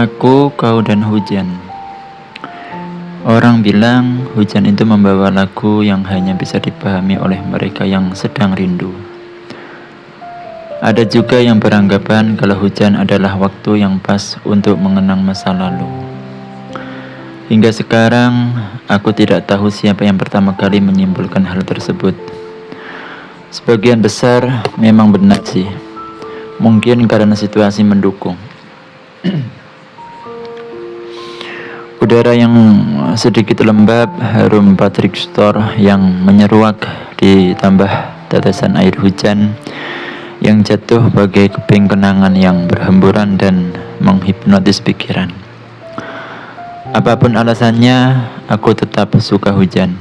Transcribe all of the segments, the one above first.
Aku, kau, dan hujan. Orang bilang hujan itu membawa lagu yang hanya bisa dipahami oleh mereka yang sedang rindu. Ada juga yang beranggapan kalau hujan adalah waktu yang pas untuk mengenang masa lalu. Hingga sekarang, aku tidak tahu siapa yang pertama kali menyimpulkan hal tersebut. Sebagian besar memang benar sih. Mungkin karena situasi mendukung. Udara yang sedikit lembab, harum Patrick Store yang menyeruak, ditambah tetesan air hujan yang jatuh bagai keping kenangan yang berhamburan dan menghipnotis pikiran. Apapun alasannya, aku tetap suka hujan.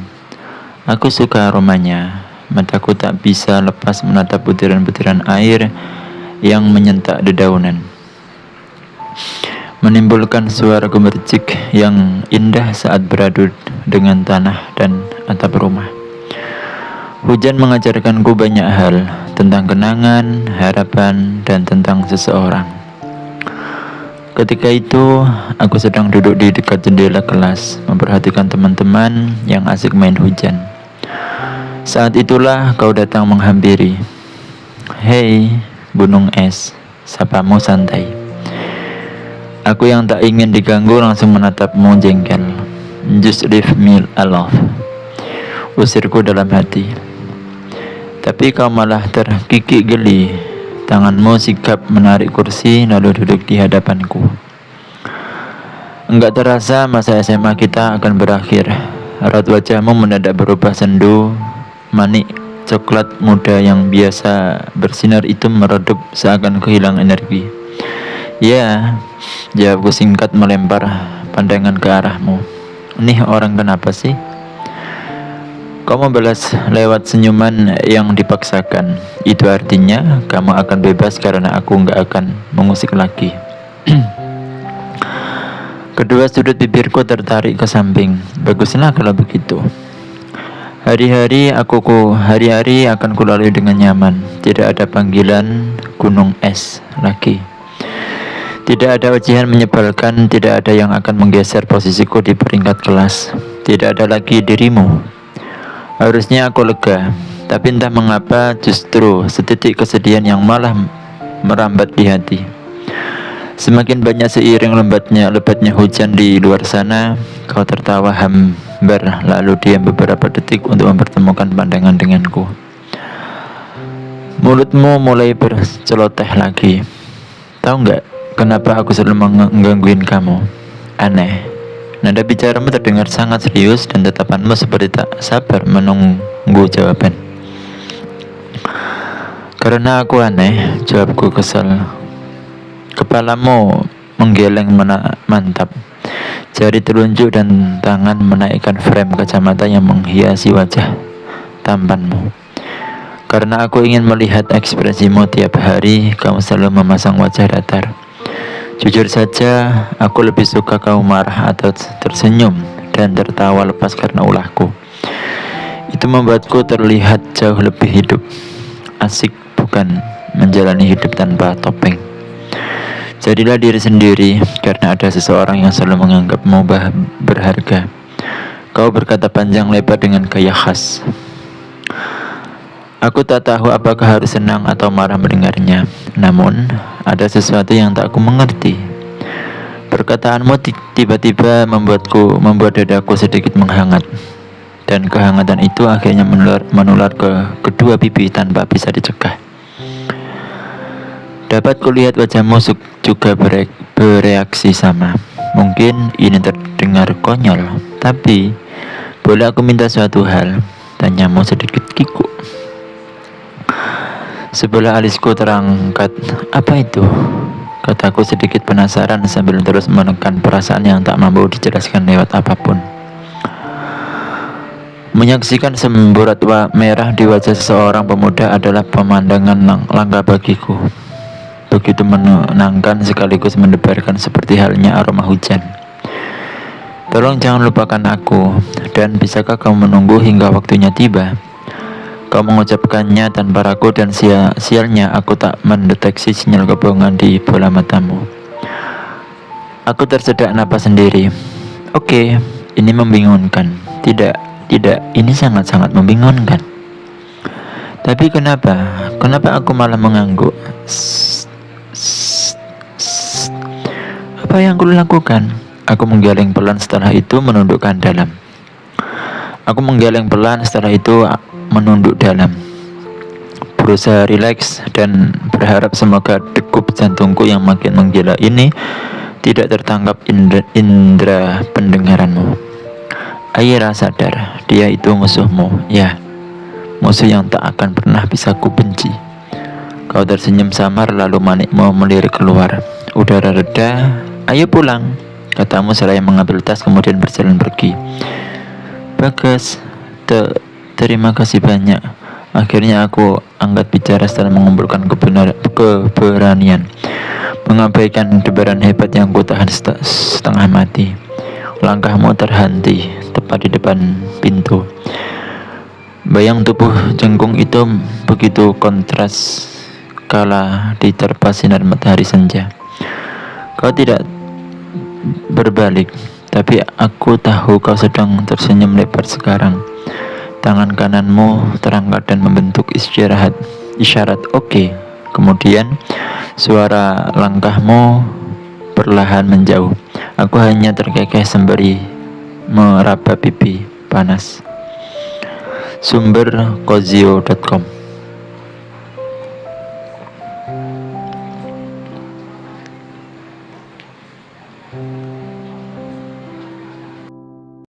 Aku suka aromanya. Mataku tak bisa lepas menatap butiran-butiran air yang menyentak dedaunan, menimbulkan suara gemercik yang indah saat beradu dengan tanah dan atap rumah. Hujan mengajarkanku banyak hal, tentang kenangan, harapan, dan tentang seseorang. Ketika itu, aku sedang duduk di dekat jendela kelas, memperhatikan teman-teman yang asik main hujan. Saat itulah kau datang menghampiri. "Hei, gunung es," sapamu santai. Aku yang tak ingin diganggu langsung menatapmu jengkel. "Just leave me alone," usirku dalam hati. Tapi kau malah terkikik geli. Tanganmu sigap menarik kursi lalu duduk di hadapanku. Enggak terasa masa SMA kita akan berakhir. Raut wajahmu mendadak berubah sendu. Manik coklat muda yang biasa bersinar itu meredup seakan kehilangan energi. "Ya," jawabku singkat melempar pandangan ke arahmu. "Nih orang kenapa sih?" Kau membalas lewat senyuman yang dipaksakan. "Itu artinya kamu akan bebas karena aku nggak akan mengusik lagi." Kedua sudut bibirku tertarik ke samping. Baguslah kalau begitu. Hari-hari akan kulalui dengan nyaman. Tidak ada panggilan gunung es lagi. Tidak ada ujian menyebalkan, tidak ada yang akan menggeser posisiku di peringkat kelas. Tidak ada lagi dirimu. Harusnya aku lega, tapi entah mengapa justru setitik kesedihan yang malah merambat di hati. Semakin banyak seiring lebatnya hujan di luar sana, kau tertawa hambar lalu diam beberapa detik untuk mempertemukan pandangan denganku. Mulutmu mulai berceloteh lagi. Tahu nggak kenapa aku selalu menggangguin kamu? Aneh. Nada bicaramu terdengar sangat serius dan tatapanmu seperti tak sabar menunggu jawaban. Karena aku aneh, jawabku kesal. Kepalamu menggeleng mantap. Jari telunjuk dan tangan menaikkan frame kacamata yang menghiasi wajah tampanmu. Karena aku ingin melihat ekspresimu tiap hari, kamu selalu memasang wajah datar. Jujur saja, aku lebih suka kamu marah atau tersenyum dan tertawa lepas karena ulahku. Itu membuatku terlihat jauh lebih hidup. Asik bukan menjalani hidup tanpa topeng. Jadilah diri sendiri, karena ada seseorang yang selalu menganggapmu berharga. Kau berkata panjang lebar dengan gaya khas. Aku tak tahu apakah harus senang atau marah mendengarnya. Namun, ada sesuatu yang tak aku mengerti. Perkataanmu tiba-tiba membuat dadaku sedikit menghangat. Dan kehangatan itu akhirnya menular ke kedua pipi tanpa bisa dicegah. Dapat kulihat wajahmu juga bereaksi sama. Mungkin ini terdengar konyol, tapi boleh aku minta suatu hal? Tanyamu sedikit kikuk. Sebelah alisku terangkat. "Apa itu?" kataku sedikit penasaran sambil terus menekan perasaan yang tak mampu dijelaskan lewat apapun. Menyaksikan semburat merah di wajah seseorang pemuda adalah pemandangan langka bagiku. Begitu menenangkan sekaligus mendebarkan seperti halnya aroma hujan. Tolong jangan lupakan aku, dan bisakah kamu menunggu hingga waktunya tiba? Kau mengucapkannya tanpa ragu dan sialnya aku tak mendeteksi sinyal kebohongan di bola matamu. Aku tersedak napas sendiri. Oke, ini membingungkan. Tidak, ini sangat-sangat membingungkan. Tapi kenapa? Kenapa aku malah mengangguk? Apa yang aku lakukan? Aku menggeleng pelan, setelah itu menundukkan dalam. Aku menggeleng pelan, setelah itu menunduk dalam. Berusaha rileks dan berharap semoga degup jantungku yang makin menggila ini tidak tertangkap indera pendengaranmu. Aira sadar, dia itu musuhmu, ya, musuh yang tak akan pernah bisa kubenci. Kau tersenyum samar lalu manikmu melirik keluar. Udara reda, ayo pulang, katamu seraya mengambil tas kemudian berjalan pergi. Bagas, terima kasih banyak. Akhirnya aku angkat bicara setelah mengumpulkan keberanian, mengabaikan debaran hebat yang kutahan setengah mati. Langkahmu terhenti tepat di depan pintu. Bayang tubuh jengkung itu begitu kontras kala diterpa sinar matahari senja. Kau tidak berbalik, tapi aku tahu kau sedang tersenyum lebar sekarang. Tangan kananmu terangkat dan membentuk isyarat oke. Kemudian suara langkahmu perlahan menjauh. Aku hanya terkekeh sembari meraba pipi panas. Sumber kozio.com